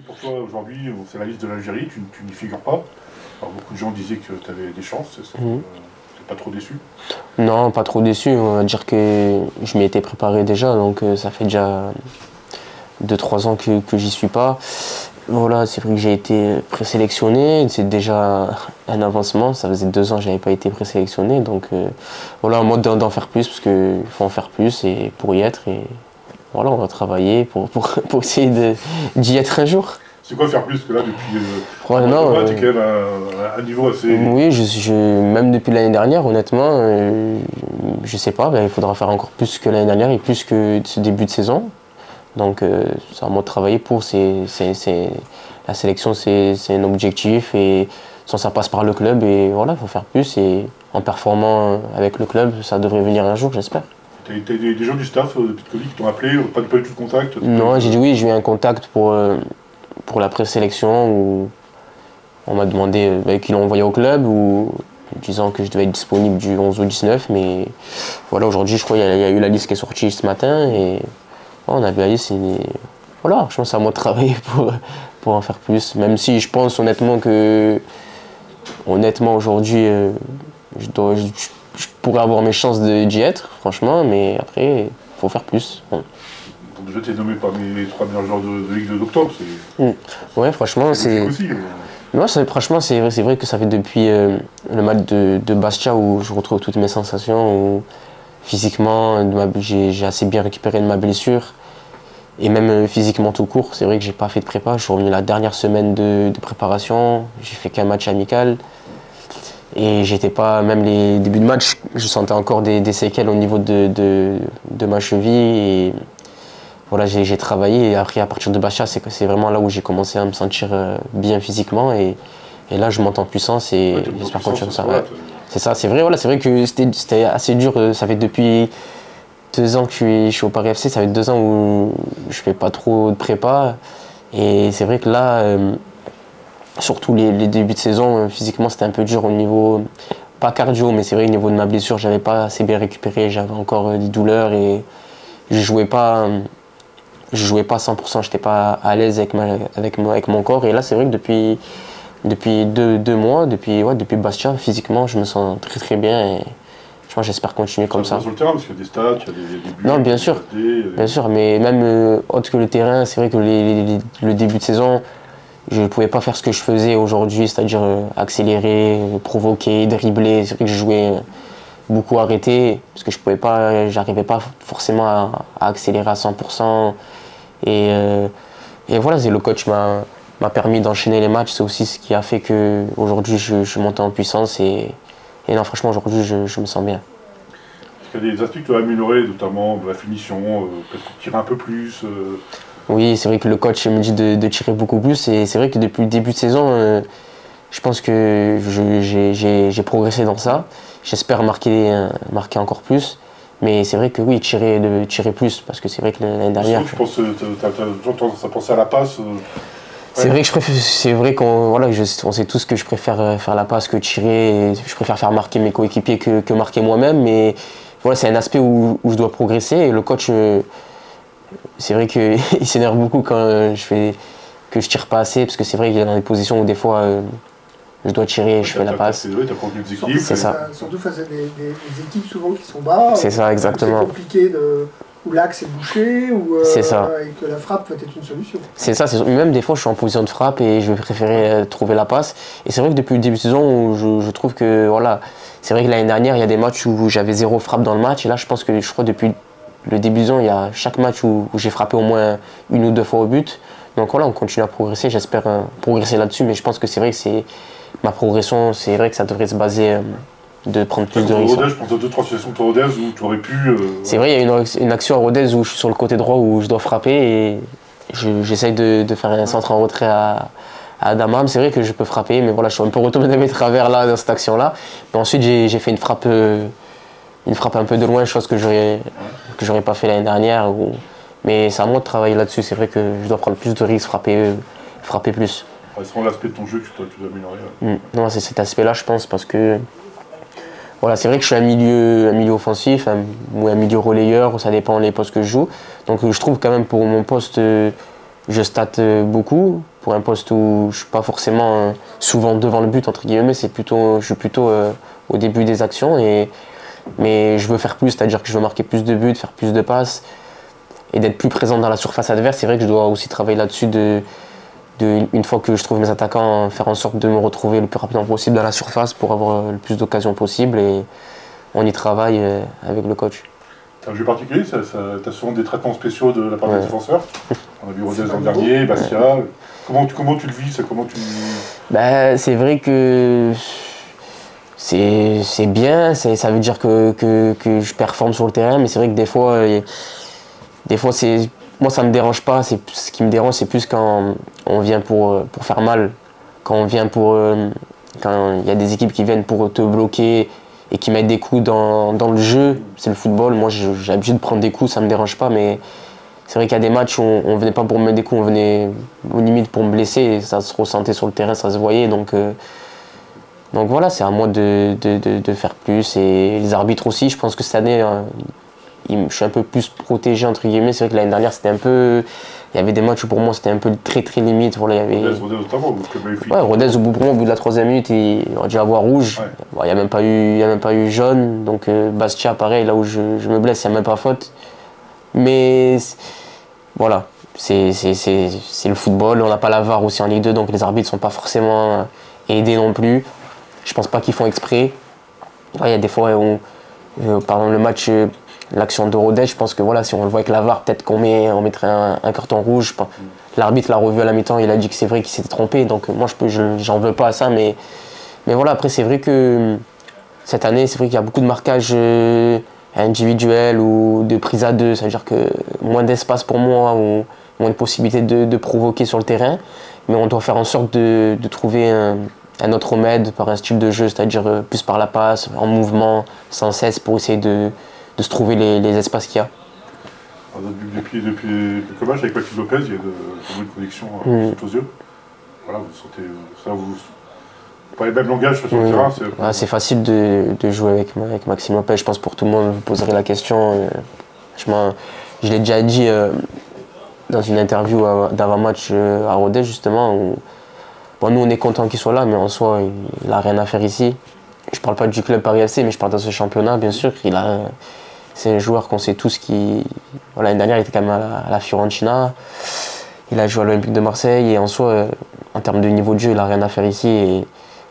Pour toi, aujourd'hui, c'est la liste de l'Algérie, tu n'y figures pas. Alors, beaucoup de gens disaient que tu avais des chances, t'es pas trop déçu? Non, pas trop déçu. On va dire que je m'y étais préparé déjà, donc ça fait déjà 2-3 ans que j'y suis pas. Voilà, c'est vrai que j'ai été présélectionné, c'est déjà un avancement. Ça faisait 2 ans que je n'avais pas été présélectionné, donc voilà, en mode d'en faire plus, parce qu'il faut en faire plus et pour y être. Et voilà, on va travailler pour essayer d'y être un jour. C'est quoi faire plus? Parce que là, depuis Ouais, non, tu es quand même à un niveau assez... Oui, même depuis l'année dernière, honnêtement, je sais pas, il faudra faire encore plus que l'année dernière et plus que ce début de saison. Donc, c'est à moi de travailler pour. La sélection, c'est un objectif et ça passe par le club. Et voilà, il faut faire plus. Et en performant avec le club, ça devrait venir un jour, j'espère. T'as des gens du staff depuis le Covid qui t'ont appelé, pas du tout de contact? Non, j'ai dit oui, j'ai eu un contact pour la présélection où on m'a demandé qu'ils l'ont envoyé au club ou disant que je devais être disponible du 11 au 19. Mais voilà, aujourd'hui, je crois qu'il y a eu la liste qui est sortie ce matin. Et on a vu la liste. Voilà, je pense que c'est à moi de travailler pour en faire plus. Même si je pense honnêtement aujourd'hui, je pourrais avoir mes chances d'y être, franchement, mais après, il faut faire plus. Bon. Donc déjà, tu es nommé parmi les 3 meilleurs joueurs de Ligue d'octobre. Ouais, franchement, c'est... Non, franchement, c'est vrai que ça fait depuis le match de Bastia où je retrouve toutes mes sensations, où physiquement, j'ai assez bien récupéré de ma blessure. Et même physiquement tout court, c'est vrai que j'ai pas fait de prépa. Je suis revenu la dernière semaine de préparation, j'ai fait qu'un match amical. Et j'étais pas, même les débuts de match, je sentais encore des séquelles au niveau de ma cheville. Et voilà, j'ai travaillé. Et après, à partir de Bastia, c'est vraiment là où j'ai commencé à me sentir bien physiquement. Et là, je monte en puissance et j'espère continuer comme ça. Ouais. C'est ça, c'est vrai, voilà, c'est vrai que c'était assez dur. Ça fait depuis 2 ans que je suis au Paris FC, ça fait 2 ans où je fais pas trop de prépa. Et c'est vrai que là, surtout les débuts de saison, physiquement c'était un peu dur au niveau, pas cardio, mais c'est vrai au niveau de ma blessure, j'avais pas assez bien récupéré, j'avais encore des douleurs et je jouais pas à 100%, j'étais pas à l'aise avec mon corps. Et là c'est vrai que depuis 2 mois, depuis Bastia, physiquement je me sens très très bien. Et j'espère continuer comme ça. Sur le terrain, parce qu'il y a des stats, il y a des buts. Non, bien sûr, mais même autre que le terrain, c'est vrai que le début de saison, je ne pouvais pas faire ce que je faisais aujourd'hui, c'est-à-dire accélérer, provoquer, dribbler. C'est vrai que je jouais beaucoup arrêté, parce que j'arrivais pas forcément à accélérer à 100%. Et voilà, le coach m'a permis d'enchaîner les matchs. C'est aussi ce qui a fait qu'aujourd'hui je suis monté en puissance. Et non, franchement, aujourd'hui, je me sens bien. Est-ce qu'il y a des aspects que tu as améliorés, notamment de la finition, peut-être tirer un peu plus Oui, c'est vrai que le coach me dit de tirer beaucoup plus. Et c'est vrai que depuis le début de saison, je pense que j'ai progressé dans ça. J'espère marquer encore plus. Mais c'est vrai que oui, tirer plus, parce que c'est vrai que l'année dernière... Je pense que tu as tendance à penser à la passe. C'est vrai qu'on sait tous que je préfère faire la passe que tirer. Je préfère faire marquer mes coéquipiers que marquer moi-même. Mais voilà, c'est un aspect où je dois progresser. Et le coach, c'est vrai qu'il s'énerve beaucoup quand que je tire pas assez. Parce que c'est vrai qu'il y a dans des positions où des fois je dois tirer et je fais la passe. C'est ça. Surtout face à des équipes souvent qui sont bas. C'est ça, exactement. C'est compliqué où l'axe est bouché, c'est ça. Et que la frappe peut être une solution. C'est ça, même des fois je suis en position de frappe et je vais préférer trouver la passe. Et c'est vrai que depuis le début de saison, je trouve que voilà, c'est vrai que l'année dernière, il y a des matchs où j'avais 0 frappe dans le match. Et là, je crois depuis le début de saison, il y a chaque match où j'ai frappé au moins 1 ou 2 fois au but. Donc voilà, on continue à progresser. J'espère progresser là-dessus, mais je pense que c'est vrai que ma progression, c'est vrai que ça devrait se baser de prendre plus de risques. Je pense à 2-3 situations de Rodez où tu aurais pu... C'est vrai, il y a une action à Rodez où je suis sur le côté droit où je dois frapper et j'essaye de faire un centre en retrait à Damam. C'est vrai que je peux frapper, mais voilà, je suis un peu retombé dans mes travers là, dans cette action-là. Mais ensuite, j'ai fait une frappe un peu de loin, chose que j'aurais pas fait l'année dernière. Mais c'est à moi de travailler là-dessus. C'est vrai que je dois prendre plus de risques, frapper plus. C'est vraiment l'aspect de ton jeu que tu dois améliorer. Non, c'est cet aspect-là, je pense, parce que voilà, c'est vrai que je suis un milieu offensif ou un milieu relayeur, ça dépend des postes que je joue. Donc je trouve quand même pour mon poste je state beaucoup pour un poste où je suis pas forcément souvent devant le but, entre guillemets, je suis plutôt au début des actions. Mais je veux faire plus, c'est-à-dire que je veux marquer plus de buts, faire plus de passes et d'être plus présent dans la surface adverse. C'est vrai que je dois aussi travailler là-dessus une fois que je trouve mes attaquants, faire en sorte de me retrouver le plus rapidement possible dans la surface pour avoir le plus d'occasions possible, et on y travaille avec le coach. C'est un jeu particulier, tu as souvent des traitements spéciaux de la part des défenseurs. On a vu Rodez l'an dernier, Bastia. Ouais. Comment tu le vis ça, C'est vrai que c'est bien, ça veut dire que je performe sur le terrain, mais c'est vrai que des fois moi ça me dérange pas. Ce qui me dérange, c'est plus quand on vient pour faire mal, quand il y a des équipes qui viennent pour te bloquer et qui mettent des coups dans le jeu. C'est le football, moi j'ai l'habitude de prendre des coups, ça me dérange pas, mais c'est vrai qu'il y a des matchs où on venait pas pour me mettre des coups, on venait aux limites pour me blesser, et ça se ressentait sur le terrain, ça se voyait, donc voilà, c'est à moi de faire plus, et les arbitres aussi. Je pense que cette année, je suis un peu plus protégé, entre guillemets. C'est vrai que l'année dernière, il y avait des matchs où pour moi c'était un peu très très limite. Voilà, il y avait... Rodez notamment, Rodez au bout de la 3e minute, il aurait dû avoir rouge. Ouais. Bon, il n'y a même pas eu jaune. Donc Bastia, pareil, là où je me blesse, il n'y a même pas faute. Mais voilà, c'est le football. On n'a pas la VAR aussi en Ligue 2, donc les arbitres ne sont pas forcément aidés non plus. Je pense pas qu'ils font exprès. Il y a des fois où, par exemple, le match, l'action de Rodez, je pense que voilà, si on le voit avec la VAR, peut-être qu'on mettrait un carton rouge. L'arbitre l'a revu à la mi-temps, il a dit que c'est vrai qu'il s'était trompé, donc moi j'en veux pas à ça, mais voilà, après c'est vrai que cette année, c'est vrai qu'il y a beaucoup de marquages individuels ou de prise à deux, c'est-à-dire que moins d'espace pour moi, ou moins de possibilités de provoquer sur le terrain, mais on doit faire en sorte de trouver un autre remède par un style de jeu, c'est-à-dire plus par la passe, en mouvement, sans cesse, pour essayer de se trouver les espaces qu'il y a. Depuis quelques matchs avec Joaquin Lopez, il y a une connexion aux yeux. Voilà, vous sentez ça, pas les mêmes langages sur le terrain. C'est facile de jouer avec Maxime Lopez. Je pense pour tout le monde, vous poserez la question. Je l'ai déjà dit dans une interview d'avant-match à Rodez, justement, où nous on est content qu'il soit là, mais en soi il n'a rien à faire ici. Je parle pas du club Paris FC, mais je parle de ce championnat, bien sûr. C'est un joueur qu'on sait tous qui... L'année dernière, il était quand même à la Fiorentina. Il a joué à l'Olympique de Marseille, et en soi, en termes de niveau de jeu, il n'a rien à faire ici. Et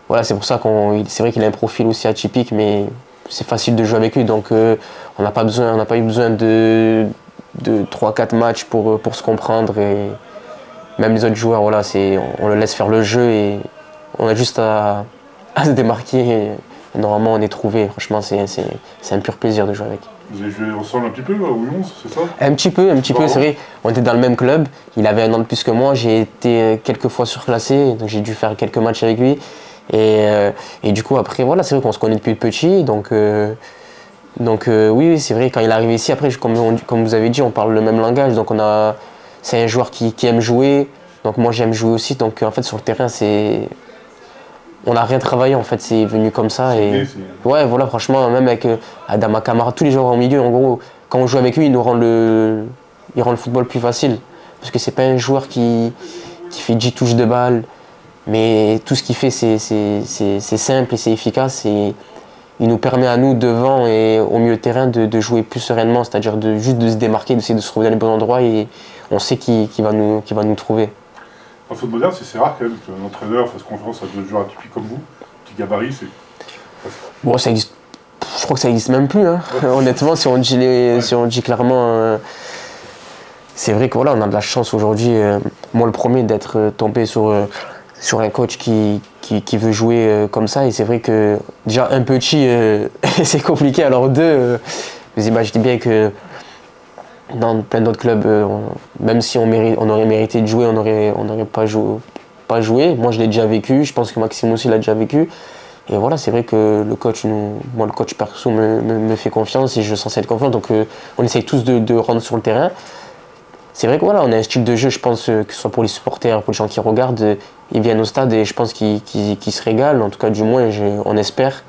voilà, c'est pour ça c'est vrai qu'il a un profil aussi atypique, mais c'est facile de jouer avec lui. Donc on n'a pas eu besoin de 3-4 matchs pour se comprendre. Et même les autres joueurs, voilà, on le laisse faire le jeu, et on a juste à se démarquer. Et normalement, on est trouvé. Franchement, c'est un pur plaisir de jouer avec. Vous avez joué ensemble un petit peu à Ouillons, c'est ça? Un petit peu, c'est vrai. On était dans le même club. Il avait un an de plus que moi. J'ai été quelques fois surclassé, donc j'ai dû faire quelques matchs avec lui. Et du coup, après, voilà, c'est vrai qu'on se connaît depuis petit. Donc oui, c'est vrai, quand il est arrivé ici, après, comme vous avez dit, on parle le même langage. Donc c'est un joueur qui aime jouer. Donc moi, j'aime jouer aussi. Donc en fait, sur le terrain, on n'a rien travaillé, en fait, c'est venu comme ça. Ouais, voilà, franchement, même avec Adama Kamara, tous les joueurs au milieu, en gros, quand on joue avec lui, il rend le football plus facile. Parce que c'est pas un joueur qui fait 10 touches de balle, mais tout ce qu'il fait, c'est simple et c'est efficace. Et il nous permet à nous, devant et au milieu de terrain, de jouer plus sereinement, c'est-à-dire juste de se démarquer, d'essayer de se trouver dans les bons endroits, et on sait qu'il va nous trouver. En foot moderne, c'est rare quand même qu'un entraîneur fasse confiance à deux joueurs atypiques comme vous, petit gabarit, Bon, ça existe. Je crois que ça existe même plus. Hein. Ouais. Honnêtement, si on dit clairement, c'est vrai que voilà, on a de la chance aujourd'hui. Moi, le premier, d'être tombé sur un coach qui veut jouer comme ça. Et c'est vrai que déjà un petit, c'est compliqué. Alors deux, vous imaginez bien que dans plein d'autres clubs, même si on aurait mérité de jouer, on n'aurait pas joué. Moi, je l'ai déjà vécu. Je pense que Maxime aussi l'a déjà vécu. Et voilà, c'est vrai que le coach perso me fait confiance, et je sens cette confiance. Donc on essaye tous de rendre sur le terrain. C'est vrai que voilà, on a un style de jeu, je pense, que ce soit pour les supporters, pour les gens qui regardent, ils viennent au stade et je pense qu'ils se régalent. En tout cas, du moins, on espère.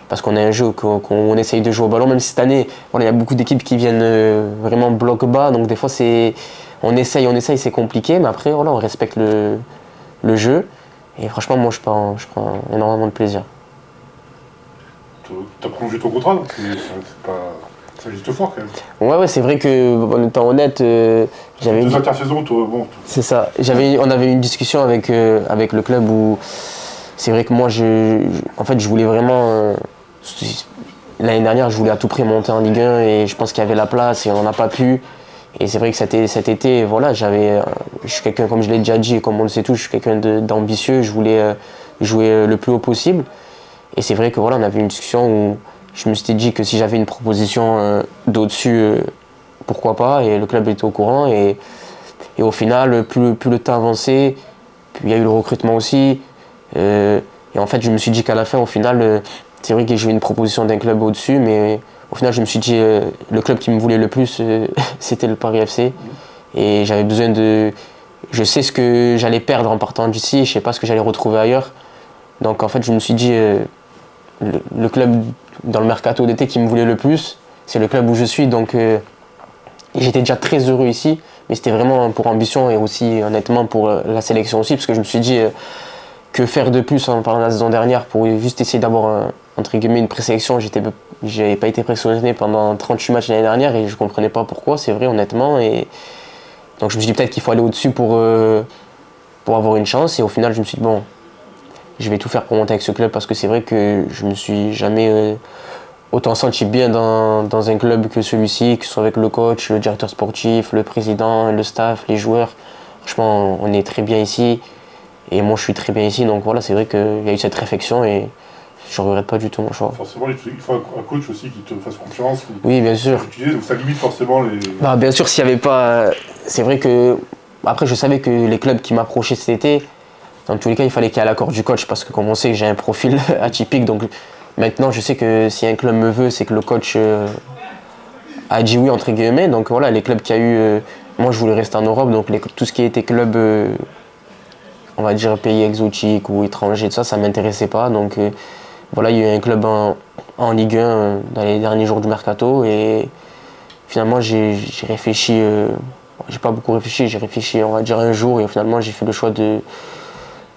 Parce qu'on a un jeu qu'on essaye de jouer au ballon, même si cette année, voilà, il y a beaucoup d'équipes qui viennent vraiment bloc bas. Donc des fois, on essaye, c'est compliqué, mais après, voilà, on respecte le jeu. Et franchement, moi, je prends énormément de plaisir. Tu as prolongé ton contrat, donc c'est juste fort quand même. Ouais, c'est vrai que, en étant honnête, j'avais... 2 intersaisons, bon. C'est ça. On avait eu une discussion avec le club où c'est vrai que moi, en fait, je voulais vraiment... l'année dernière, je voulais à tout prix monter en Ligue 1 et je pense qu'il y avait la place et on n'a pas pu. Et c'est vrai que cet été, voilà, je suis quelqu'un, comme je l'ai déjà dit, comme on le sait tous, je suis quelqu'un d'ambitieux, je voulais jouer le plus haut possible. Et c'est vrai que voilà, on avait une discussion où je me suis dit que si j'avais une proposition d'au-dessus, pourquoi pas, et le club était au courant. Et au final, plus le temps avançait, puis il y a eu le recrutement aussi. Et en fait, je me suis dit qu'à la fin, au final, c'est vrai que j'ai eu une proposition d'un club au-dessus, mais au final, je me suis dit le club qui me voulait le plus, c'était le Paris FC. Et j'avais besoin de... Je sais ce que j'allais perdre en partant d'ici, je ne sais pas ce que j'allais retrouver ailleurs. Donc en fait, je me suis dit, le club dans le mercato d'été qui me voulait le plus, c'est le club où je suis. Donc j'étais déjà très heureux ici, mais c'était vraiment pour ambition et aussi honnêtement pour la sélection aussi, parce que je me suis dit que faire de plus en parlant de la saison dernière pour juste essayer d'avoir entre guillemets une présélection. J'avais pas été présélectionné pendant 38 matchs l'année dernière et je comprenais pas pourquoi, c'est vrai honnêtement. Et donc je me suis dit peut-être qu'il faut aller au-dessus pour avoir une chance. Et au final, je me suis dit bon, je vais tout faire pour monter avec ce club parce que c'est vrai que je me suis jamais autant senti bien dans un club que celui-ci, que ce soit avec le coach, le directeur sportif, le président, le staff, les joueurs. Franchement, on est très bien ici et moi je suis très bien ici. Donc voilà, c'est vrai qu'il y a eu cette réflexion et je ne regrette pas du tout mon choix. Forcément, il faut un coach aussi qui te fasse confiance. Oui, bien sûr. Donc ça limite forcément les... Bah, bien sûr, s'il n'y avait pas... C'est vrai que... Après, je savais que les clubs qui m'approchaient cet été, dans tous les cas, il fallait qu'il y ait l'accord du coach parce que comme on sait, j'ai un profil atypique. Donc maintenant, je sais que si un club me veut, c'est que le coach a dit oui, entre guillemets. Donc voilà, les clubs qu'il y a eu... moi, je voulais rester en Europe. Donc tout ce qui était club, on va dire, pays exotiques ou étrangers, tout ça, ça ne m'intéressait pas. Donc... voilà, il y a eu un club en Ligue 1 dans les derniers jours du mercato et finalement j'ai réfléchi, j'ai pas beaucoup réfléchi, j'ai réfléchi on va dire un jour et finalement j'ai fait le choix de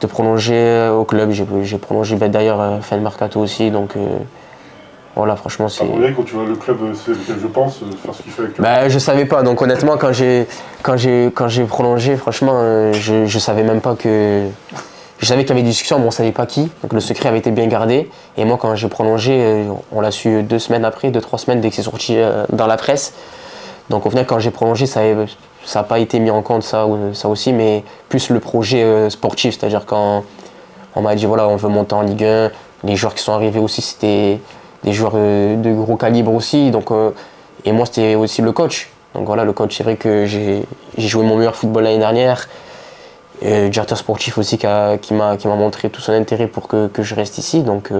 prolonger au club. J'ai prolongé d'ailleurs fin de mercato aussi, donc voilà, franchement c'est... Quand tu vois le club, c'est lequel je pense, faire ce qu'il fait avec le... Bah, je savais pas, donc honnêtement quand j'ai prolongé, franchement je savais même pas que... Je savais qu'il y avait des discussions, mais on ne savait pas qui. Donc le secret avait été bien gardé. Et moi, quand j'ai prolongé, on l'a su 2 semaines après, 2-3 semaines dès que c'est sorti dans la presse. Donc au final, quand j'ai prolongé, ça n'a pas été mis en compte, ça aussi, mais plus le projet sportif. C'est-à-dire quand on m'a dit, voilà, on veut monter en Ligue 1. Les joueurs qui sont arrivés aussi, c'était des joueurs de gros calibre aussi. Donc, et moi, c'était aussi le coach. Donc voilà, le coach, c'est vrai que j'ai joué mon meilleur football l'année dernière. Le directeur sportif aussi qui m'a montré tout son intérêt pour que je reste ici. Donc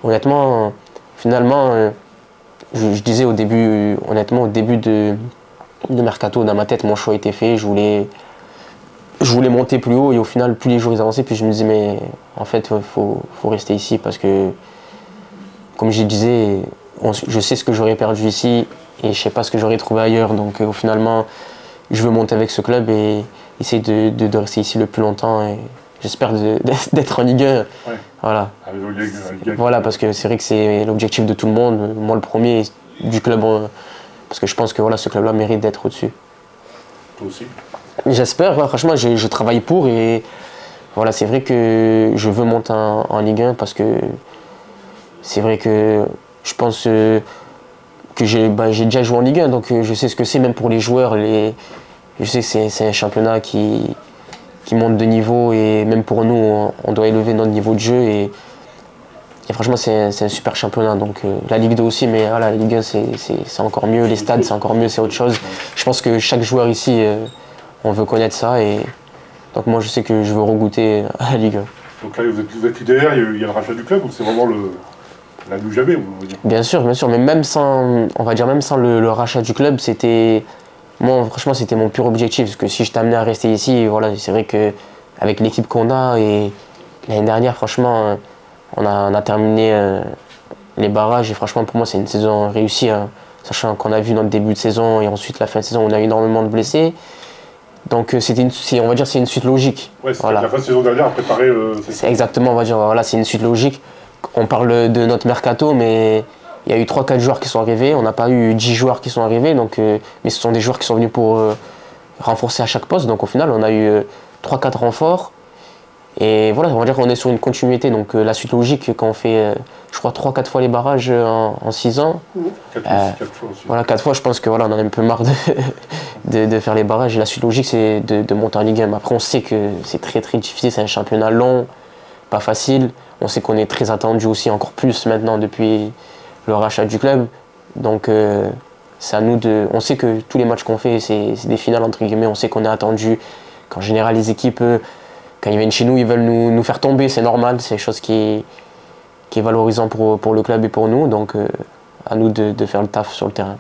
honnêtement, finalement, je disais au début de mercato, dans ma tête, mon choix était fait. Je voulais monter plus haut et au final, plus les jours ils avançaient, puis je me disais mais en fait, faut rester ici parce que, comme je disais, je sais ce que j'aurais perdu ici et je sais pas ce que j'aurais trouvé ailleurs. Donc finalement, je veux monter avec ce club et essayer de rester ici le plus longtemps et j'espère d'être en Ligue 1. Ouais. Voilà. Voilà, parce que c'est vrai que c'est l'objectif de tout le monde, moi le premier du club, parce que je pense que voilà, ce club-là mérite d'être au-dessus. Toi aussi. J'espère, ouais, franchement, je travaille pour et voilà, c'est vrai que je veux monter en Ligue 1 parce que c'est vrai que je pense que j'ai déjà joué en Ligue 1, donc je sais ce que c'est même pour les joueurs. Je sais que c'est un championnat qui monte de niveau et même pour nous, on doit élever notre niveau de jeu. Et franchement, c'est un super championnat. Donc la Ligue 2 aussi, mais voilà, la Ligue 1, c'est encore mieux. Les stades, c'est encore mieux, c'est autre chose. Je pense que chaque joueur ici, on veut connaître ça. Et donc moi, je sais que je veux regoûter à la Ligue 1. Donc là, vous êtes derrière, il y a le rachat du club ou c'est vraiment la nous jamais, vous voulez dire? Bien sûr, mais même sans, on va dire même sans le rachat du club, c'était... Moi, franchement, c'était mon pur objectif, parce que si je t'amenais à rester ici, voilà, c'est vrai qu'avec l'équipe qu'on a, et l'année dernière, franchement, on a terminé les barrages, et franchement, pour moi, c'est une saison réussie, hein, sachant qu'on a vu notre début de saison, et ensuite la fin de saison, on a eu énormément de blessés. Donc on va dire c'est une suite logique. Ouais, c'est la fin de saison dernière à préparer. C'est exactement, on va dire, voilà, c'est une suite logique. On parle de notre mercato, mais il y a eu 3-4 joueurs qui sont arrivés. On n'a pas eu 10 joueurs qui sont arrivés, donc, mais ce sont des joueurs qui sont venus pour renforcer à chaque poste. Donc au final, on a eu 3-4 renforts. Et voilà, on va dire qu'on est sur une continuité. Donc la suite logique, quand on fait, je crois, 3-4 fois les barrages en 6 ans. 4 fois aussi. Voilà, 4 fois, je pense que voilà, on en a un peu marre de faire les barrages. Et la suite logique, c'est de monter en Ligue 1. Après, on sait que c'est très très difficile. C'est un championnat long, pas facile. On sait qu'on est très attendu aussi, encore plus maintenant depuis le rachat du club. Donc c'est à nous de. On sait que tous les matchs qu'on fait, c'est des finales entre guillemets. On sait qu'on est attendu. Qu'en général, les équipes, quand ils viennent chez nous, ils veulent nous faire tomber. C'est normal. C'est quelque chose qui est valorisant pour le club et pour nous. Donc à nous de faire le taf sur le terrain.